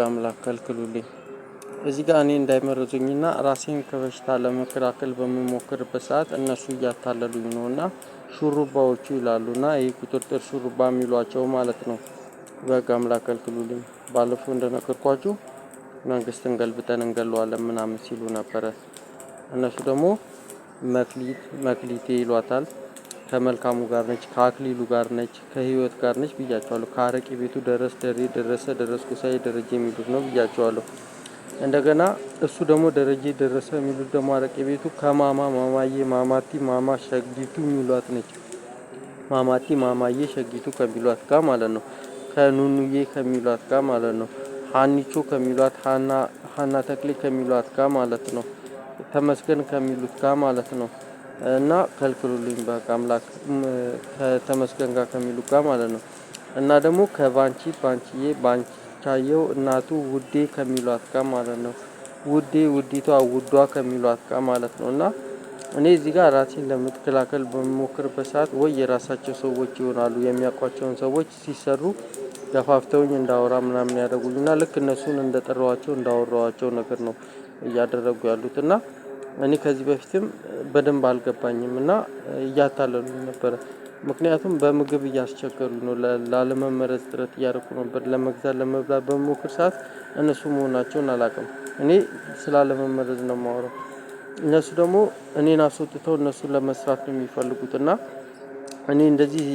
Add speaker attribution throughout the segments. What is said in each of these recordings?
Speaker 1: አምላክ ከልክሉልኝ። እዚህ ጋር እኔ እንዳይመረዙኝና ራሴን ከበሽታ ለመከላከል በምሞክርበት ሰዓት እነሱ እያታለሉኝ ነውና ሹሩባዎቹ ይላሉና ይሄ ቁጥጥር ሹሩባ የሚሏቸው ማለት ነው። በቃ አምላክ ከልክሉልኝ። ባለፈው እንደነገርኳችሁ መንግስትን ገልብጠን እንገለዋለን ምናምን ሲሉ ነበረ። እነሱ ደግሞ መክሊቴ ይሏታል። ከመልካሙ ጋር ነች፣ ከአክሊሉ ጋር ነች፣ ከህይወት ጋር ነች ብያቸዋለሁ። ከአረቄ ቤቱ ደረስኩ ሳይ ደረጀ የሚሉት ነው ብያቸዋለሁ። እንደገና እሱ ደግሞ ደረጀ ደረሰ የሚሉት ደግሞ አረቄ ቤቱ ማማዬ ማማቲ ማማ ሸጊቱ የሚሏት ነች። ማማቲ ማማዬ ሸጊቱ ከሚሏት ጋር ማለት ነው። ከኑኑዬ ከሚሏት ጋር ማለት ነው። ሀኒቾ ከሚሏት ሀና ተክሌ ከሚሏት ጋር ማለት ነው። ተመስገን ከሚሉት ጋር ማለት ነው። እና ከልክሉልኝ በቃ አምላክ ከተመስገን ጋር ከሚሉት ጋር ማለት ነው። እና ደግሞ ባንቺዬ ባንቻየው እናቱ ውዴ ከሚሏት ጋር ማለት ነው። ውዲቷ ውዷ ከሚሏት ጋር ማለት ነው። እና እኔ እዚህ ጋር ራሴን ለመከላከል በምሞክርበት ሰዓት ወይ የራሳቸው ሰዎች ይሆናሉ የሚያውቋቸውን ሰዎች ሲሰሩ ገፋፍተውኝ እንዳወራ ምናምን ያደርጉኝና ልክ እነሱን እንደጠራኋቸው እንዳወራኋቸው ነገር ነው እያደረጉ ያሉት። እና እኔ ከዚህ በፊትም በደንብ አልገባኝም እና እያታለሉኝ ነበረ። ምክንያቱም በምግብ እያስቸገሩኝ ነው። ላለመመረዝ ጥረት እያደረኩ ነበር። ለመግዛት ለመብላት በምሞክር ሰዓት እነሱ መሆናቸውን አላውቅም። እኔ ስላለመመረዝ ነው የማወራው። እነሱ ደግሞ እኔን አስወጥተው እነሱን ለመስራት ነው የሚፈልጉት። እና እኔ እንደዚህ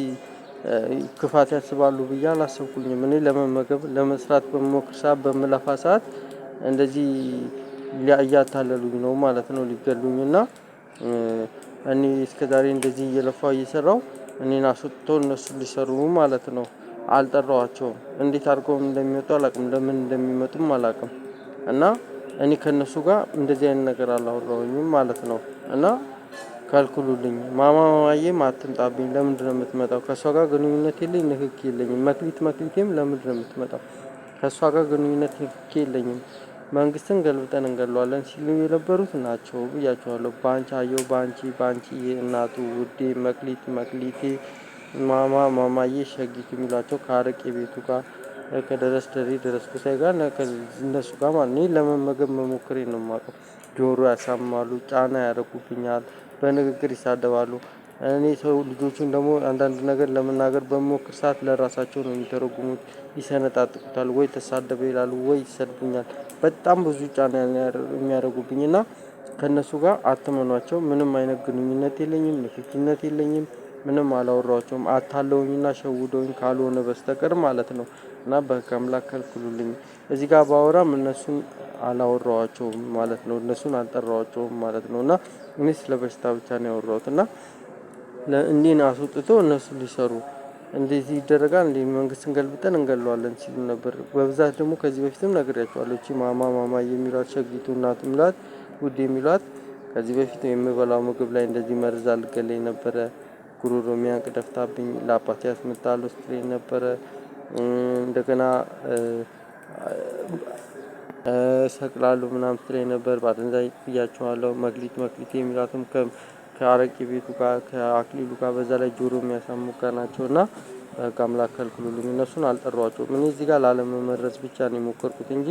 Speaker 1: ክፋት ያስባሉ ብዬ አላሰብኩኝም። እኔ ለመመገብ ለመስራት በምሞክር ሰዓት በምለፋ ሰዓት እንደዚህ እያታለሉኝ ነው ማለት ነው። ሊገሉኝና እኔ እስከዛሬ እንደዚህ እየለፋው እየሰራው እኔን አስወጥተው እነሱ ሊሰሩ ማለት ነው። አልጠራኋቸውም። እንዴት አድርገው እንደሚመጡ አላውቅም። ለምን እንደሚመጡም አላውቅም። እና እኔ ከነሱ ጋር እንደዚህ አይነት ነገር አላወራሁኝም ማለት ነው። እና ከልክሉልኝ። ማማዬም አትምጣብኝ። ለምንድነው የምትመጣው? ከሷ ጋር ግንኙነት የለኝም፣ ንክኪ የለኝም። መክሊቴም ለምንድነው የምትመጣው? ከሷ ጋር ግንኙነት ንክኪ የለኝም። መንግስትን ገልብጠን እንገለዋለን ሲሉ የነበሩት ናቸው ብያቸዋለሁ። ባንቻየው ባንቺ እናቱ ውዴ መክሊቴ ማማዬ ሸጊቱ የሚሏቸው ከአረቄ ቤቱ ጋር ደረስኩ ሳይ ጋር እነሱ ጋር ማለት ነው። ለመመገብ መሞከሬ ነው የማውቀው። ጆሮ ያሳምማሉ፣ ጫና ያደርጉብኛል፣ በንግግር ይሳደባሉ። እኔ ሰው ልጆቹን ደግሞ አንዳንድ ነገር ለመናገር በምሞክር ሰዓት ለራሳቸው ነው የሚተረጉሙት። ይሰነጣጥቁታል፣ ወይ ተሳደበ ይላሉ፣ ወይ ይሰድቡኛል። በጣም ብዙ ጫና የሚያደርጉብኝ እና ከእነሱ ጋር አትመኗቸው። ምንም አይነት ግንኙነት የለኝም፣ ንክኪነት የለኝም። ምንም አላወራኋቸውም። አታለውኝና ሸውደውኝ ካልሆነ በስተቀር ማለት ነው። እና በህግ አምላክ ከልክሉልኝ። እዚህ ጋር ባወራም እነሱን አላወራኋቸውም ማለት ነው። እነሱን አልጠራኋቸውም ማለት ነው። እና እኔ ስለ በሽታ ብቻ ነው ያወራሁት። እና እንዲህ አስወጥተው እነሱ ሊሰሩ እንደዚህ ይደረጋል እንዴ? መንግስትን ገልብጠን እንገለዋለን ሲሉ ነበር። በብዛት ደግሞ ከዚህ በፊትም ነግሬያቸዋለሁ። እቺ ማማ የሚሏት ሸጊቱ እናት የሚሏት ውድ የሚሏት ከዚህ በፊት የምበላው ምግብ ላይ እንደዚህ መርዝ አልገለኝ ነበረ። ጉሮሮ ሚያንቅ ደፍታብኝ ለአባቴ ያስመጣለሁ ስትለኝ ነበረ። እንደገና ሰቅላለሁ ምናምን ስትለኝ ነበር። በአደንዛዥ ብያቸዋለሁ። መክሊቴ የሚሏትም ከአረቄ ቤቱ ጋር ከአክሊሉ ጋር በዛ ላይ ጆሮ የሚያሳሙ ጋር ናቸው። እና በህግ አምላክ ከልክሉልኝ። እነሱን አልጠሯቸውም። እኔ እዚህ ጋር ላለመመረዝ ብቻ ነው የሞከርኩት እንጂ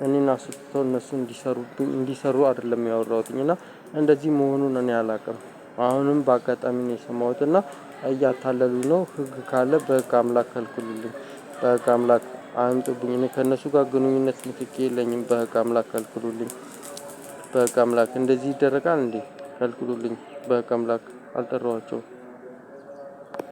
Speaker 1: እኔን አስወጥተው እነሱ እንዲሰሩ አይደለም ያወራሁትኝ። እና እንደዚህ መሆኑን እኔ አላውቅም። አሁንም በአጋጣሚ ነው የሰማሁት። እና እያታለሉኝ ነው። ህግ ካለ በህግ አምላክ ከልክሉልኝ። በህግ አምላክ አምጡብኝ። እኔ ከእነሱ ጋር ግንኙነት ንክኪ የለኝም። በህግ አምላክ ከልክሉልኝ። በህግ አምላክ እንደዚህ ይደረጋል እንዴ? ከልክሉልኝ። በህግ አምላክ አልጠራኋቸውም።